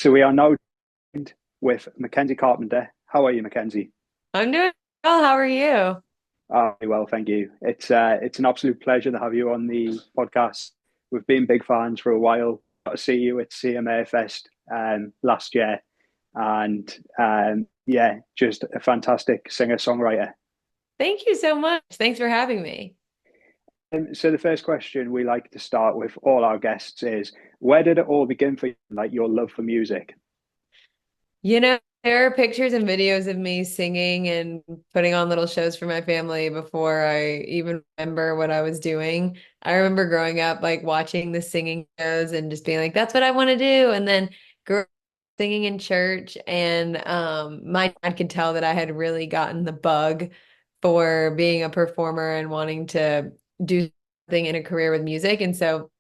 So we are now joined with Mackenzie Carpenter. How are you, Mackenzie? I'm doing well. How are you? Well, thank you. It's an absolute pleasure to have you on the podcast. We've been big fans for a while. Got to see you at CMA Fest last year, and yeah, just a fantastic singer songwriter. Thank you so much. Thanks for having me. So the first question we like to start with all our guests is, where did it all begin for you? Like your love for music? There are pictures and videos of me singing and putting on little shows for my family before I even remember what I was doing. I remember growing up, like watching the singing shows and just being like, that's what I want to do. And then grew up singing in church. And my dad could tell that I had really gotten the bug for being a performer and wanting to do something in a career with music. And so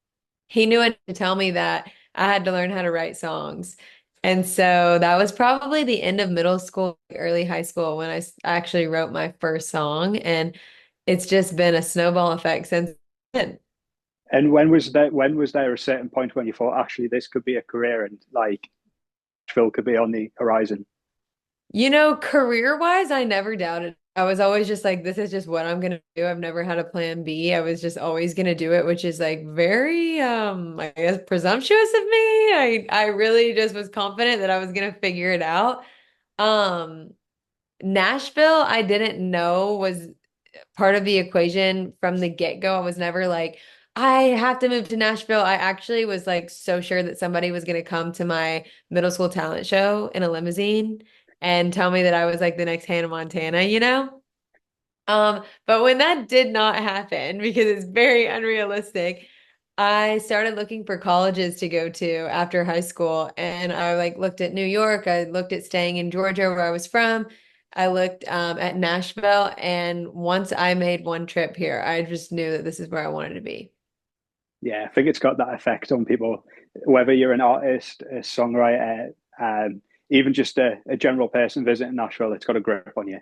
he knew it to tell me that I had to learn how to write songs. And so that was probably the end of middle school, early high school when actually wrote my first song. And it's just been a snowball effect since then. And when was there a certain point when you thought actually this could be a career and like Phil could be on the horizon? Career-wise, I never doubted. I was always just like, this is just what I'm gonna do. I've never had a plan B. I was just always gonna do it, which is like very I guess presumptuous of me. I really just was confident that I was gonna figure it out. Um Nashville, I didn't know was part of the equation from the get-go. I was never like, I have to move to Nashville. I actually was like so sure that somebody was going to come to my middle school talent show in a limousine and tell me that I was like the next Hannah Montana. But when that did not happen, because it's very unrealistic, I started looking for colleges to go to after high school. And I like looked at New York. I looked at staying in Georgia where I was from. I looked at Nashville. And once I made one trip here, I just knew that this is where I wanted to be. Yeah, I think it's got that effect on people, whether you're an artist, a songwriter, even just a general person visiting Nashville. It's got a grip on you.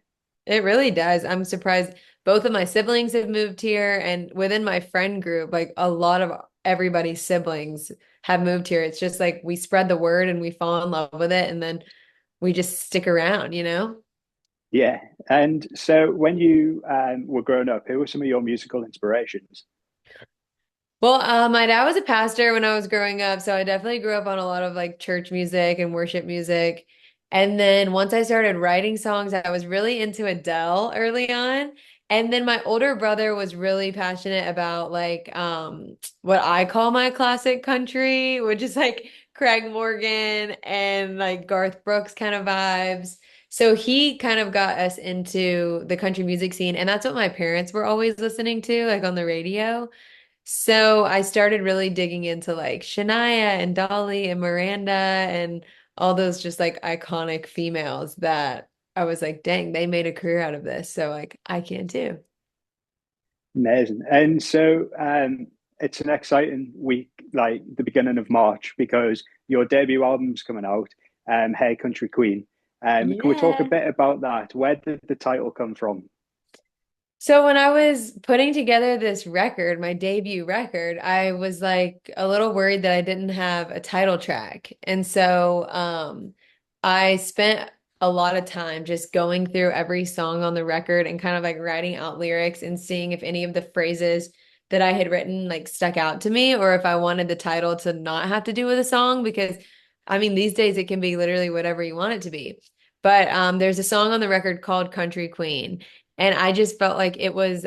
It really does. I'm surprised both of my siblings have moved here, and within my friend group, like a lot of everybody's siblings have moved here. It's just like we spread the word and we fall in love with it, and then we just stick around. Yeah, and so when you were growing up, who were some of your musical inspirations? Well, my dad was a pastor when I was growing up, so I definitely grew up on a lot of like church music and worship music. And then once I started writing songs, I was really into Adele early on. And then my older brother was really passionate about like what I call my classic country, which is like Craig Morgan and like Garth Brooks kind of vibes. So he kind of got us into the country music scene, and that's what my parents were always listening to, like on the radio. So I started really digging into like Shania and Dolly and Miranda and all those just like iconic females that I was like, dang, they made a career out of this. So like I can too. Amazing. And so it's an exciting week, like the beginning of March, because your debut album's coming out, Hey Country Queen. Can we talk a Yeah. bit about that? Where did the title come from? So when I was putting together this record, my debut record, I was like a little worried that I didn't have a title track. And so I spent a lot of time just going through every song on the record and kind of like writing out lyrics and seeing if any of the phrases that I had written like stuck out to me or if I wanted the title to not have to do with a song because I mean these days it can be literally whatever you want it to be. But there's a song on the record called Country Queen. And I just felt like it was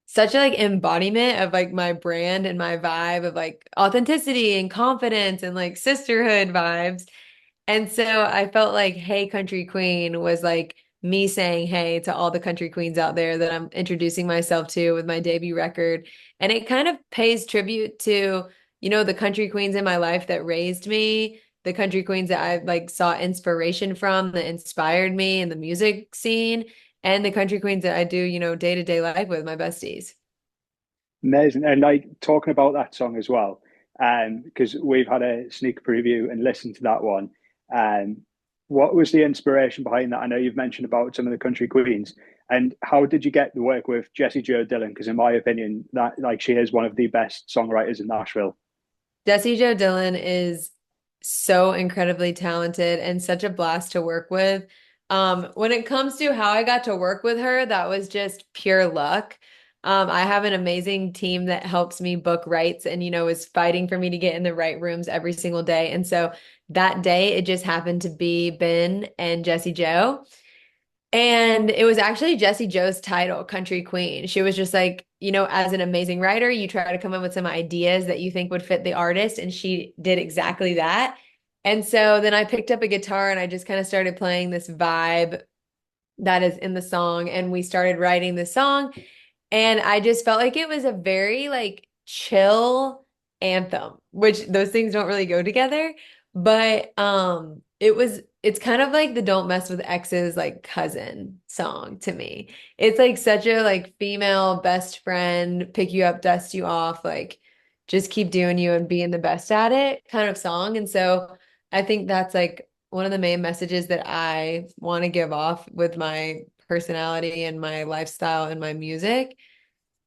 such a like embodiment of like my brand and my vibe of like authenticity and confidence and like sisterhood vibes. And so I felt like Hey Country Queen was like me saying hey to all the country queens out there that I'm introducing myself to with my debut record. And it kind of pays tribute to the country queens in my life that raised me, the country queens that I like saw inspiration from, that inspired me in the music scene, and the country queens that I do day-to-day life with my besties. Amazing. And like talking about that song as well, because we've had a sneak preview and listened to that one. Um, what was the inspiration behind that? I know you've mentioned about some of the country queens, and how did you get to work with Jessie Joe Dillon? Because in my opinion, that like she is one of the best songwriters in Nashville. Jessie Joe Dillon is so incredibly talented and such a blast to work with. When it comes to how I got to work with her, that was just pure luck. I have an amazing team that helps me book rights and, is fighting for me to get in the right rooms every single day. And so that day, it just happened to be Ben and Jesse Joe. And it was actually Jessie Joe's title, Country Queen. She was just like, as an amazing writer, you try to come up with some ideas that you think would fit the artist. And she did exactly that. And so then I picked up a guitar and I just kind of started playing this vibe that is in the song. And we started writing the song. And I just felt like it was a very like chill anthem, which those things don't really go together. But it's kind of like the Don't Mess with Exes like cousin song to me. It's like such a like female best friend, pick you up, dust you off, like just keep doing you and being the best at it kind of song. And so I think that's like one of the main messages that I want to give off with my personality and my lifestyle and my music.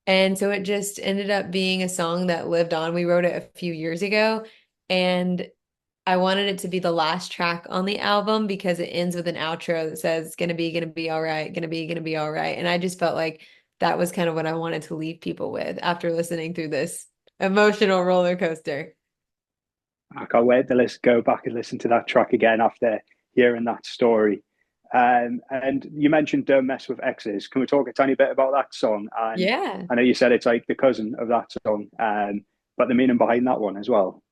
And so it just ended up being a song that lived on. We wrote it a few years ago, and I wanted it to be the last track on the album because it ends with an outro that says, gonna be all right, gonna be all right. And I just felt like that was kind of what I wanted to leave people with after listening through this emotional roller coaster. I can't wait to go back and listen to that track again after hearing that story. And you mentioned "Don't Mess with Exes." Can we talk a tiny bit about that song? And Yeah. I know you said it's like the cousin of that song, but the meaning behind that one as well.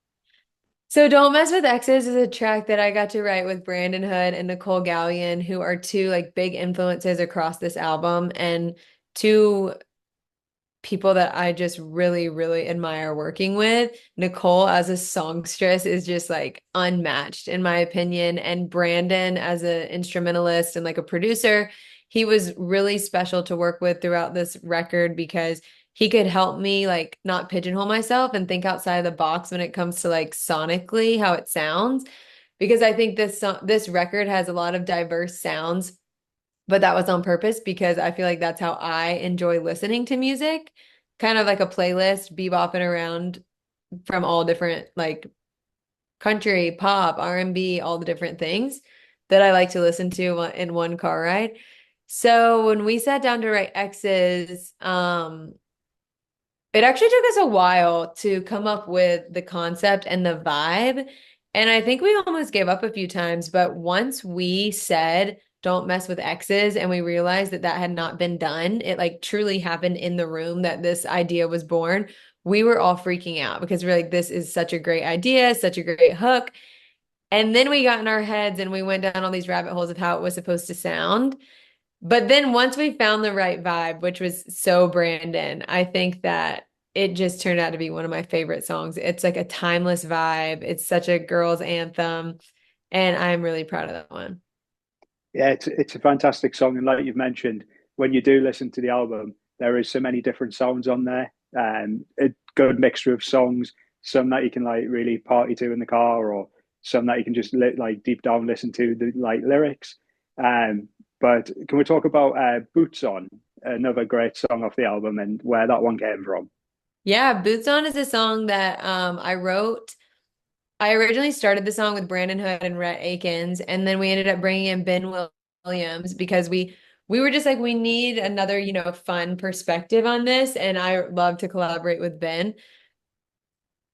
So Don't Mess with Exes is a track that I got to write with Brandon Hood and Nicole Gallion, who are two like big influences across this album and two people that I just really, really admire working with. Nicole as a songstress is just like unmatched in my opinion. And Brandon as an instrumentalist and like a producer, he was really special to work with throughout this record because he could help me like not pigeonhole myself and think outside of the box when it comes to like sonically how it sounds. Because I think this record has a lot of diverse sounds, but that was on purpose because I feel like that's how I enjoy listening to music, kind of like a playlist, bebopping around from all different like country, pop, R&B, all the different things that I like to listen to in one car ride. So when we sat down to write X's, it actually took us a while to come up with the concept and the vibe. And I think we almost gave up a few times, but once we said, don't mess with exes, and we realized that that had not been done, it like truly happened in the room that this idea was born. We were all freaking out because we're like, this is such a great idea, such a great hook. And then we got in our heads and we went down all these rabbit holes of how it was supposed to sound. But then once we found the right vibe, which was so Brandon, I think that it just turned out to be one of my favorite songs. It's like a timeless vibe. It's such a girl's anthem, and I'm really proud of that one. Yeah, it's a fantastic song, and like you've mentioned, when you do listen to the album, there is so many different sounds on there, and a good mixture of songs. Some that you can like really party to in the car, or some that you can just like deep down listen to the like lyrics. But can we talk about "Boots On," another great song off the album, and where that one came from? Yeah, Boots On is a song that I wrote. I originally started the song with Brandon Hood and Rhett Akins, and then we ended up bringing in Williams because we were just like we need another, fun perspective on this, and I love to collaborate with Ben.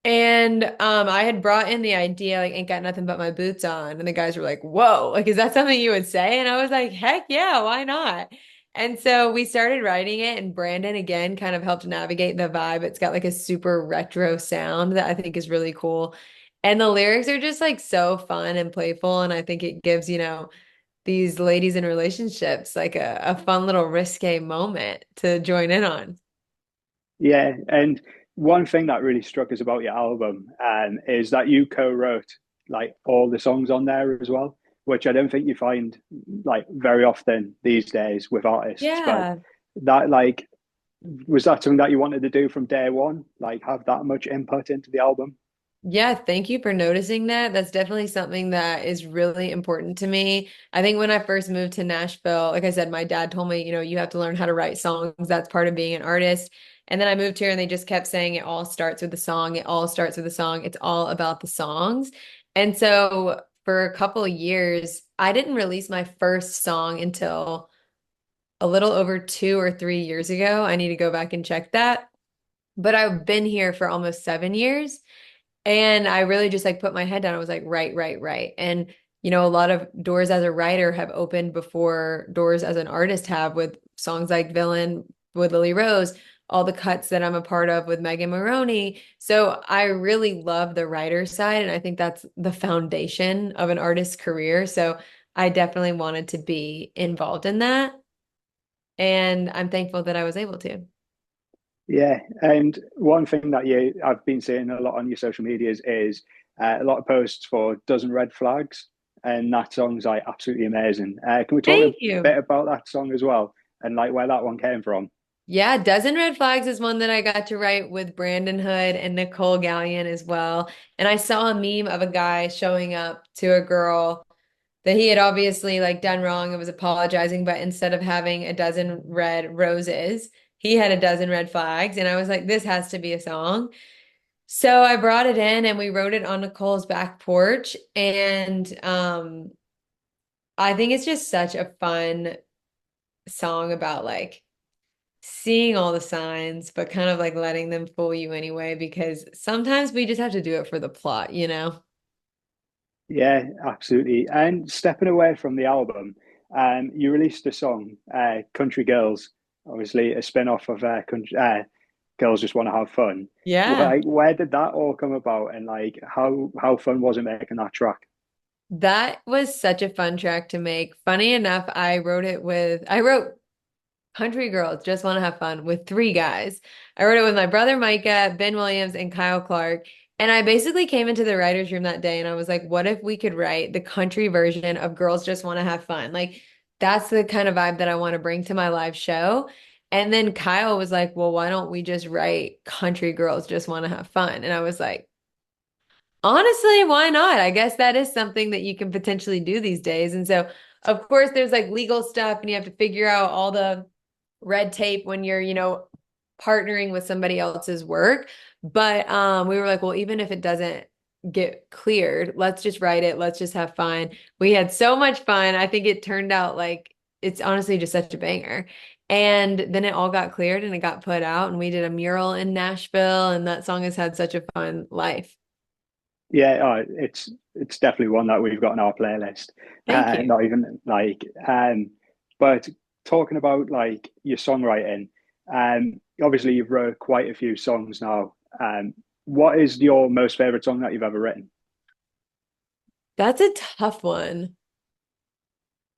And I had brought in the idea, like, ain't got nothing but my boots on. And the guys were like, whoa, like, is that something you would say? And I was like, heck yeah, why not? And so we started writing it, and Brandon again kind of helped navigate the vibe. It's got like a super retro sound that I think is really cool. And the lyrics are just like so fun and playful. And I think it gives, these ladies in relationships like a fun little risque moment to join in on. Yeah, and one thing that really struck us about your album is that you co-wrote like all the songs on there as well, which I don't think you find like very often these days with artists. But Yeah. that like was that something that you wanted to do from day one, like have that much input into the album? Yeah, thank you for noticing that. That's definitely something that is really important to me. I think when I first moved to Nashville, like I said, my dad told me, you have to learn how to write songs. That's part of being an artist. And then I moved here and they just kept saying it all starts with the song. It all starts with the song. It's all about the songs. And so for a couple of years, I didn't release my first song until a little over 2 or 3 years ago. I need to go back and check that. But I've been here for almost 7 years. And I really just like put my head down. I was like, right, right, right. And, a lot of doors as a writer have opened before doors as an artist have with songs like Villain with Lily Rose, all the cuts that I'm a part of with Megan Moroney. So I really love the writer side. And I think that's the foundation of an artist's career. So I definitely wanted to be involved in that. And I'm thankful that I was able to. Yeah, and one thing that I've been seeing a lot on your social medias is a lot of posts for Dozen Red Flags, and that song's like absolutely amazing. Can we talk a Thank you. bit about that song as well, and like where that one came from? Yeah, Dozen Red Flags is one that I got to write with Brandon Hood and Nicole Gallion as well. And I saw a meme of a guy showing up to a girl that he had obviously like done wrong and was apologizing, but instead of having a dozen red roses, he had a dozen red flags. And I was like, this has to be a song. So I brought it in and we wrote it on Nicole's back porch. And I think it's just such a fun song about like seeing all the signs, but kind of like letting them fool you anyway, because sometimes we just have to do it for the plot, you know? Yeah, absolutely. And stepping away from the album, you released a song, "Country Girls," obviously a spin-off of "Girls Just Want to Have Fun." Yeah. Where did that all come about, and like how fun was it making that track? That was such a fun track to make. Funny enough, I wrote Country Girls Just Want to Have Fun with three guys. I wrote it with my brother Micah, Ben Williams, and Kyle Clark. And I basically came into the writer's room that day and I was like, what if we could write the country version of Girls Just Want to Have Fun? Like, that's the kind of vibe that I want to bring to my live show. And then Kyle was like, well, why don't we just write Country Girls Just Want to Have Fun? And I was like, honestly, why not? I guess that is something that you can potentially do these days. And so, of course, there's like legal stuff and you have to figure out all the red tape when you're, partnering with somebody else's work. But we were like, well, even if it doesn't get cleared, let's just write it. Let's just have fun. We had so much fun. I think it turned out like it's honestly just such a banger. And then it all got cleared and it got put out, and we did a mural in Nashville, and that song has had such a fun life. Yeah, it's definitely one that we've got on our playlist. Thank you. Not even like, but talking about like your songwriting, obviously you've wrote quite a few songs now. What is your most favorite song that you've ever written? That's a tough one.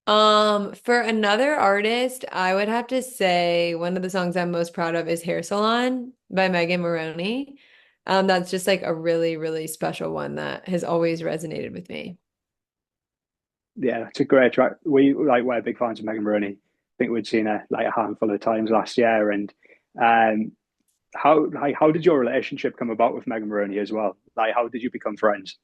For another artist, I would have to say one of the songs I'm most proud of is Hair Salon by Megan Moroney. That's just like a really, really special one that has always resonated with me. Yeah, it's a great track. We're big fans of Megan Moroney. I think we'd seen her like a handful of times last year. And um, how did your relationship come about with Megan Moroney as well? Like, how did you become friends?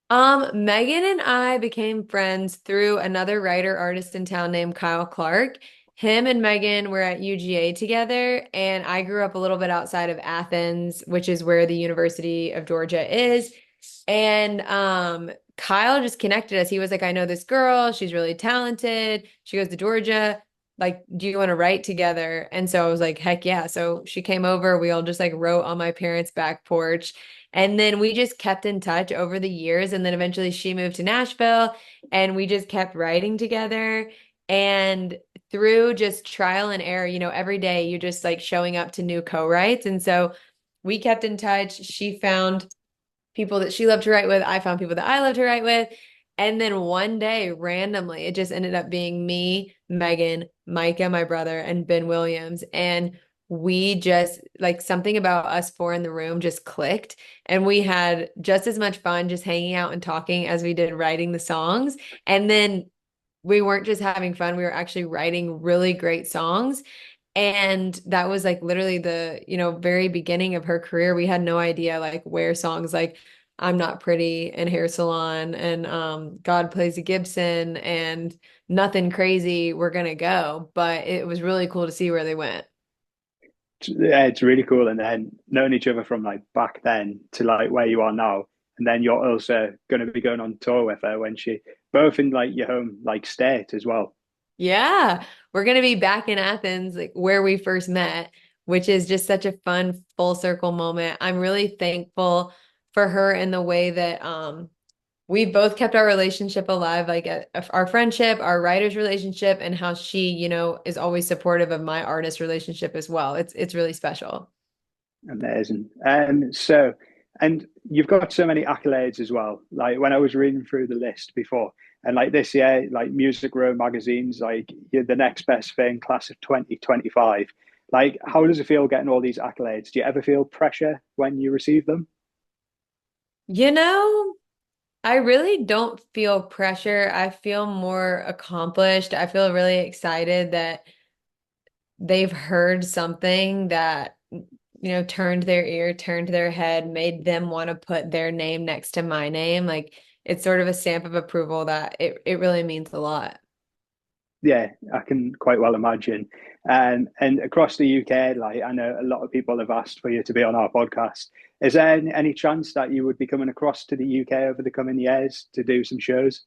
Megan and I became friends through another writer artist in town named Kyle Clark. Him and Megan were at UGA together, and I grew up a little bit outside of Athens, which is where the University of Georgia is. And Kyle just connected us. He was like, I know this girl, she's really talented. She goes to Georgia. Like, do you want to write together? And so I was like, heck yeah. So she came over. We all just like wrote on my parents' back porch. And then we just kept in touch over the years. And then eventually she moved to Nashville and we just kept writing together. And through just trial and error, every day you're just like showing up to new co-writes. And so we kept in touch. She found people that she loved to write with. I found people that I loved to write with. And then one day, randomly, it just ended up being me, Megan, Micah, my brother, and Ben Williams. And we just like something about us four in the room just clicked. And we had just as much fun just hanging out and talking as we did writing the songs. And then we weren't just having fun, we were actually writing really great songs. And that was like literally the, very beginning of her career. We had no idea like where songs like I'm Not Pretty and Hair Salon and God Plays a Gibson and Nothing Crazy were gonna go. But it was really cool to see where they went. Yeah, it's really cool. And then knowing each other from like back then to like where you are now, and then you're also going to be going on tour with her when she both in like your home like state as well. Yeah, we're gonna be back in Athens, like where we first met, which is just such a fun full circle moment. I'm really thankful for her in the way that we've both kept our relationship alive, like our friendship, our writer's relationship, and how she, is always supportive of my artist relationship as well. It's really special. Amazing. And you've got so many accolades as well. Like when I was reading through the list before, and like this year, like Music Row magazine's like you're the next best thing, class of 2025. Like, how does it feel getting all these accolades? Do you ever feel pressure when you receive them? You know, I really don't feel pressure. I feel more accomplished. I feel really excited that they've heard something that, turned their ear, turned their head, made them want to put their name next to my name. Like it's sort of a stamp of approval that it really means a lot. Yeah, I can quite well imagine. And across the UK, like I know a lot of people have asked for you to be on our podcast. Is there any chance that you would be coming across to the UK over the coming years to do some shows?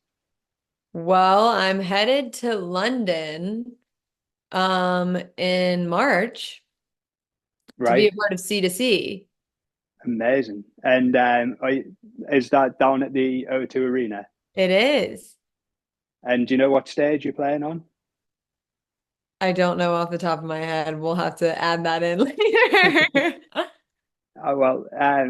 Well, I'm headed to London in March to be a Right, part of C to C. amazing. And is that down at the O2 Arena? It is. And do you know what stage you're playing on? I don't know off the top of my head. We'll have to add that in later. Oh, well,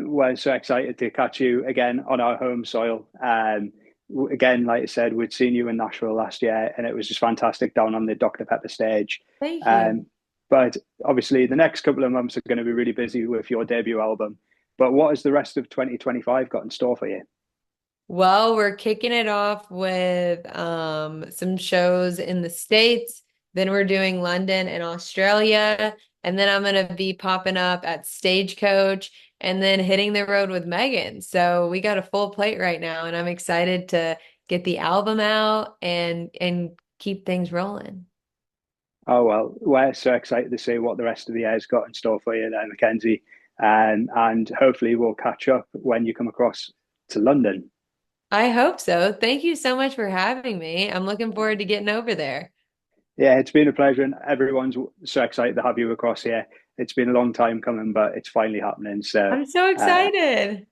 we're so excited to catch you again on our home soil. Again, like I said, we'd seen you in Nashville last year, and it was just fantastic down on the Dr. Pepper stage. Thank you. Um, but obviously, the next couple of months are going to be really busy with your debut album. But what has the rest of 2025 got in store for you? Well, we're kicking it off with some shows in the States. Then we're doing London and Australia. And then I'm going to be popping up at Stagecoach and then hitting the road with Megan. So we got a full plate right now, and I'm excited to get the album out and keep things rolling. Oh, well, we're so excited to see what the rest of the year's got in store for you there, Mackenzie. And hopefully, we'll catch up when you come across to London. I hope so. Thank you so much for having me. I'm looking forward to getting over there. Yeah, it's been a pleasure, and everyone's so excited to have you across here. It's been a long time coming, but it's finally happening. I'm so Uh, excited.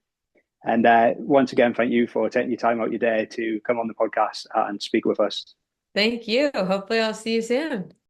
and once again, thank you for taking your time out your day to come on the podcast and speak with us. Thank you. Hopefully, I'll see you soon.